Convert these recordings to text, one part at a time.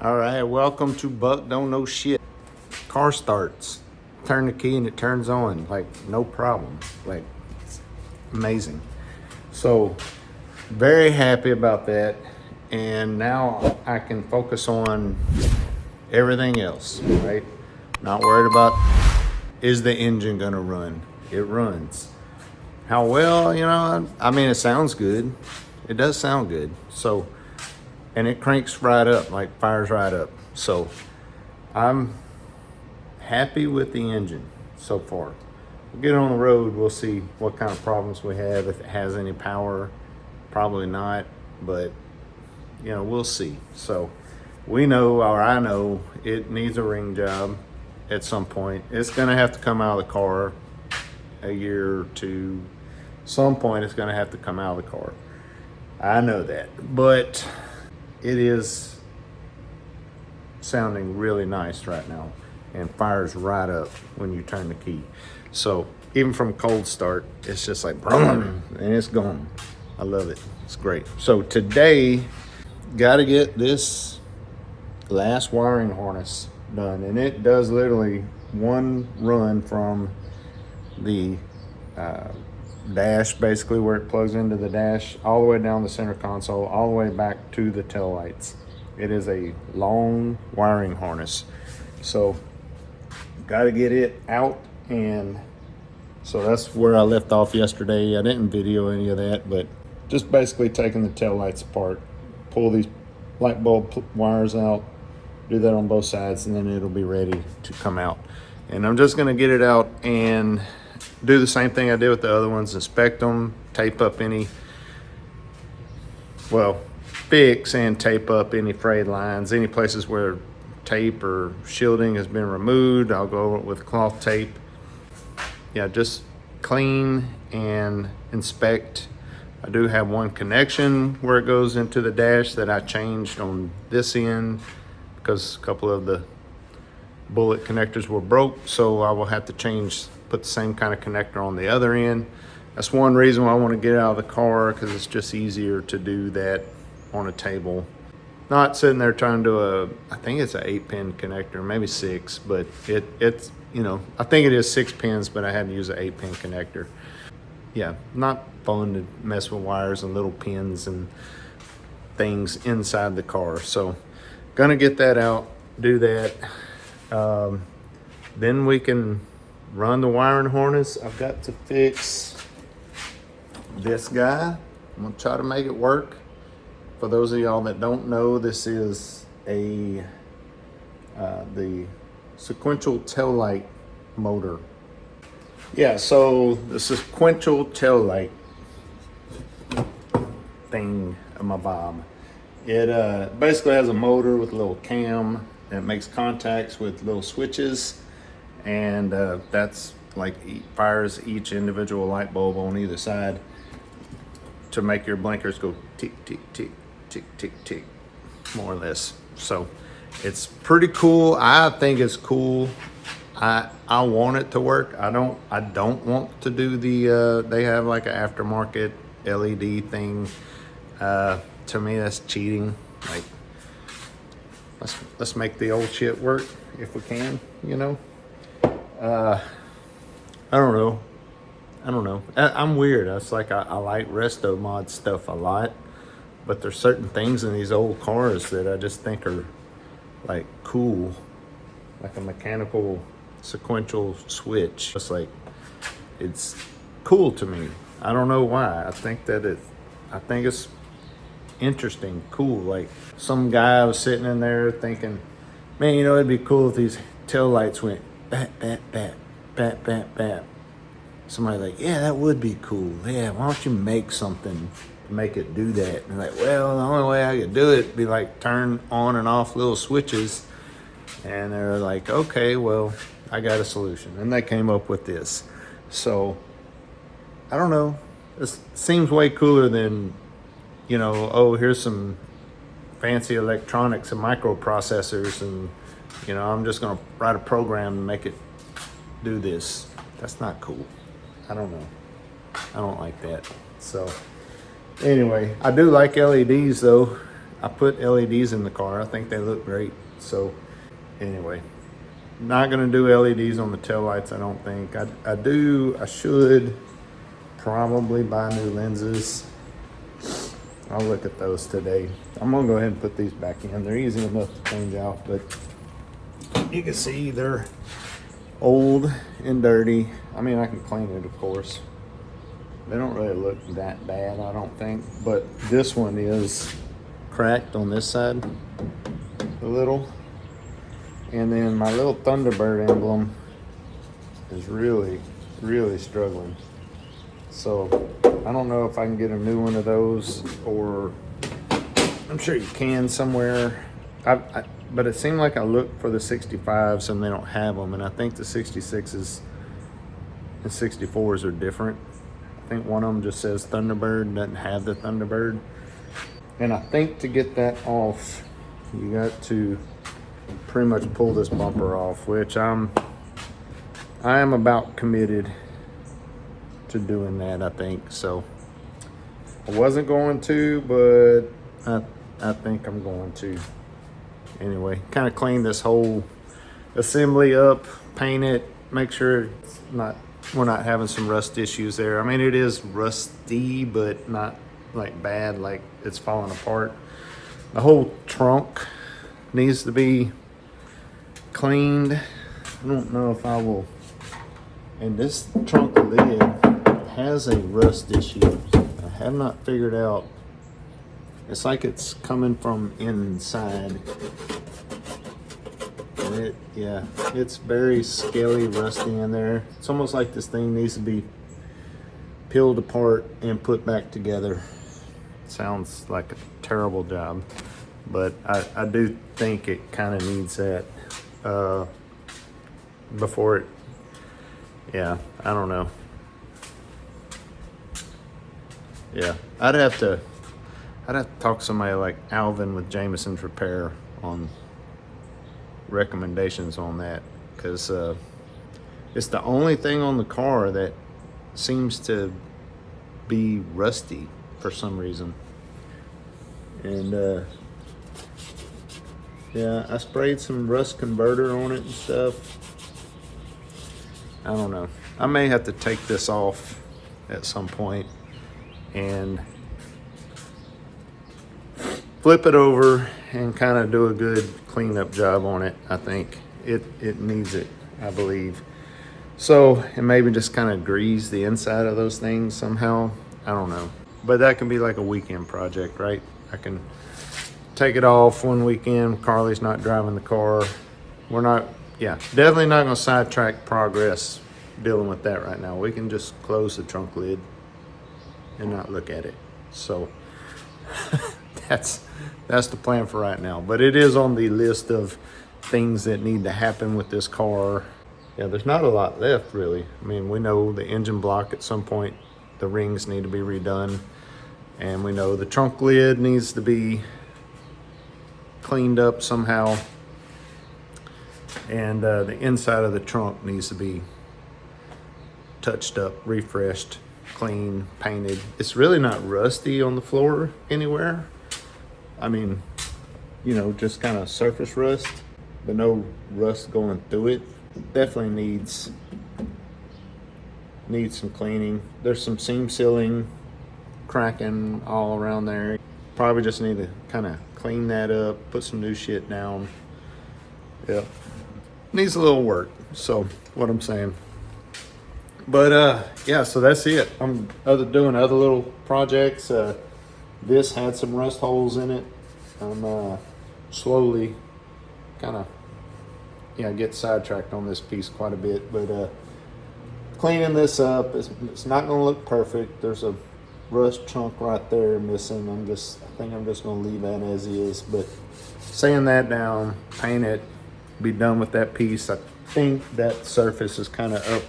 All right, welcome to Buck Don't Know Shit. Car starts, turn the key and it turns on, like no problem. Like, it's amazing. So, very happy about that. And now I can focus on everything else, right? Not worried about, is the engine gonna run? It runs. How well, I mean, it sounds good. It does sound good. So, and it cranks right up, like fires right up. So I'm happy with the engine so far. We'll get on the road, we'll see what kind of problems we have, if it has any power. Probably not, but we'll see. So we know, or I know, it needs a ring job at some point. It's gonna have to come out of the car a year or two. Some point it's gonna have to come out of the car. I know that, but it is sounding really nice right now and fires right up when you turn the key. So even from cold start, it's just like boom, and it's gone. I love it. It's great. So today, got to get this last wiring harness done, and it does literally one run from the dash, basically where it plugs into the dash, all the way down the center console, all the way back to the tail lights. It is a long wiring harness. So got to get it out, and so that's where I left off yesterday. I didn't video any of that, but just basically taking the tail lights apart, pull these light bulb wires out, do that on both sides, and then it'll be ready to come out. And I'm just gonna get it out and do the same thing I did with the other ones, inspect them, tape up any, fix and tape up any frayed lines, any places where tape or shielding has been removed. I'll go over it with cloth tape. Yeah, just clean and inspect. I do have one connection where it goes into the dash that I changed on this end because a couple of the bullet connectors were broke, so I will have to put the same kind of connector on the other end. That's one reason why I want to get out of the car, because it's just easier to do that on a table. Not sitting there trying to I think it's an 8-pin connector, maybe 6, but it's I think it is 6 pins, but I had to use an 8-pin connector. Yeah, not fun to mess with wires and little pins and things inside the car. So gonna get that out, do that. Then we can run the wiring harness. I've got to fix this guy. I'm gonna try to make it work. For those of y'all that don't know, this is the sequential taillight motor. Yeah, so the sequential taillight thing of my bob. It basically has a motor with a little cam that makes contacts with little switches, and that's like fires each individual light bulb on either side to make your blinkers go tick, tick, tick, tick, tick, tick, more or less. So it's pretty cool. I think it's cool. I want it to work. I don't want to do the they have like an aftermarket LED thing. To me, that's cheating. Like, let's make the old shit work if we can, I don't know. I'm weird. It's like I like resto mod stuff a lot, but there's certain things in these old cars that I just think are like cool, like a mechanical sequential switch. It's cool to me. I don't know why. I think it's interesting, cool. Like, some guy was sitting in there thinking, man, it'd be cool if these tail lights went bat, bat, bat, bat, bat, bat. Somebody like, yeah, that would be cool. Yeah, why don't you make something to make it do that? And like, well, the only way I could do it would be like turn on and off little switches. And they're like, okay, well, I got a solution. And they came up with this. So, I don't know. This seems way cooler than, here's some fancy electronics and microprocessors, and, I'm just going to write a program and make it do this. That's not cool. I don't know. I don't like that. So, anyway, I do like LEDs, though. I put LEDs in the car. I think they look great. So anyway, not gonna do LEDs on the taillights, I don't think. I should probably buy new lenses. I'll look at those today. I'm gonna go ahead and put these back in. They're easy enough to change out, but you can see they're old and dirty. I mean, I can clean it, of course. They don't really look that bad, I don't think. But this one is cracked on this side a little. And then my little Thunderbird emblem is really, really struggling. So I don't know if I can get a new one of those, or I'm sure you can somewhere. But it seemed like I looked for the 65s and they don't have them. And I think the 66s and 64s are different. I think one of them just says Thunderbird, doesn't have the Thunderbird. And I think to get that off, you got to pretty much pull this bumper off, which I am about committed to doing that, I think. So I wasn't going to, but I think I'm going to. Anyway, kind of clean this whole assembly up, paint it, make sure we're not having some rust issues there. I mean, it is rusty, but not like bad, like it's falling apart. The whole trunk needs to be cleaned. I don't know if I will. And this trunk lid has a rust issue. I have not figured out. It's like it's coming from inside. And it's very scaly, rusty in there. It's almost like this thing needs to be peeled apart and put back together. Sounds like a terrible job, but I do think it kind of needs that before it, I don't know. Yeah, I'd have to talk to somebody like Alvin with Jameson's Repair on recommendations on that, because it's the only thing on the car that seems to be rusty for some reason. And I sprayed some rust converter on it and stuff. I don't know. I may have to take this off at some point and flip it over and kind of do a good cleanup job on it. I think it needs it, I believe. So, and maybe just kind of grease the inside of those things somehow. I don't know. But that can be like a weekend project, right? I can take it off one weekend. Carly's not driving the car. Definitely not going to sidetrack progress dealing with that right now. We can just close the trunk lid and not look at it. So that's the plan for right now. But it is on the list of things that need to happen with this car. Yeah, there's not a lot left, really. I mean, we know the engine block at some point, the rings need to be redone. And we know the trunk lid needs to be cleaned up somehow. And the inside of the trunk needs to be touched up, refreshed, clean, painted. It's really not rusty on the floor anywhere. I mean, just kind of surface rust, but no rust going through it. Definitely needs some cleaning. There's some seam sealing cracking all around there. Probably just need to kind of clean that up, put some new shit down. Yep. Needs a little work. So what I'm saying. But so that's it. I'm doing other little projects. This had some rust holes in it. I'm slowly kind of get sidetracked on this piece quite a bit, but cleaning this up, it's not going to look perfect. There's a rust chunk right there missing. I think I'm just going to leave that as is, but sand that down, paint it, be done with that piece. I think that surface is kind of up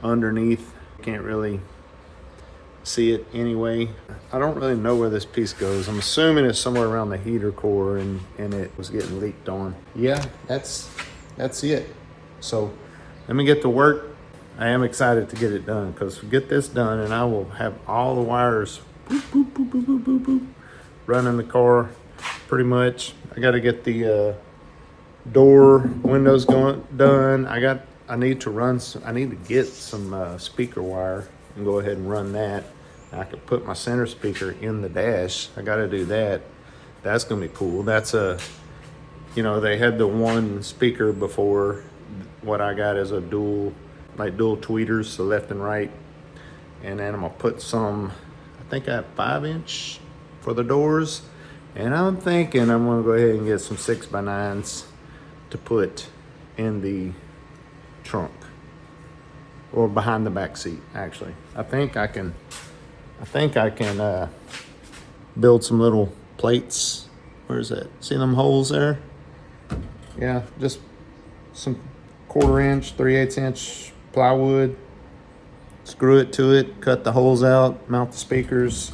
underneath. Can't really see it anyway. I don't really know where this piece goes. I'm assuming it's somewhere around the heater core and it was getting leaked on. Yeah, that's it. So let me get to work. I am excited to get it done, because get this done and I will have all the wires boop, boop, boop, boop, boop, boop, boop, running the car. pretty much. I got to get the door windows done. I need to get some speaker wire and go ahead and run that. I could put my center speaker in the dash. I got to do that. That's gonna be cool. That's they had the one speaker before. What I got is a dual tweeters, so left and right. And then I'm gonna put some, I think I have 5-inch for the doors. And I'm thinking I'm gonna go ahead and get some 6x9s to put in the trunk or behind the back seat. Actually, I think I can build some little plates. Where's that? See them holes there? Yeah, just some 1/4 inch, 3/8 inch plywood. Screw it to it, cut the holes out, mount the speakers.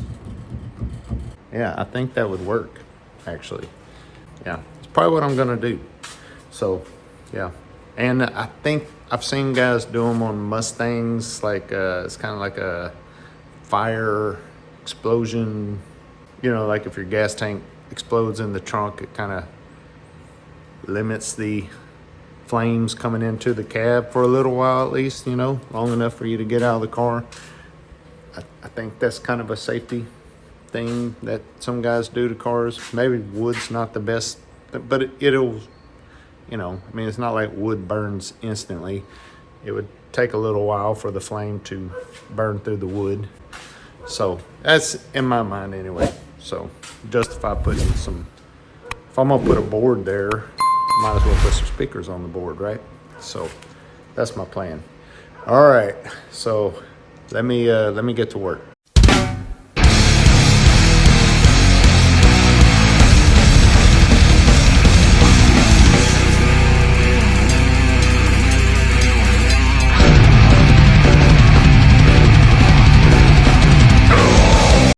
Yeah, I think that would work, actually. Yeah, it's probably what I'm gonna do. So, yeah. And I think I've seen guys do them on Mustangs, like it's kind of like a fire explosion. Like if your gas tank explodes in the trunk, it kind of limits the flames coming into the cab for a little while at least, long enough for you to get out of the car. I think that's kind of a safety thing that some guys do to cars. Maybe wood's not the best, but it'll, it's not like wood burns instantly. It would take a little while for the flame to burn through the wood. So that's in my mind anyway. So justify putting if I'm gonna put a board there, might as well put some speakers on the board, right? So that's my plan. All right, so let me get to work.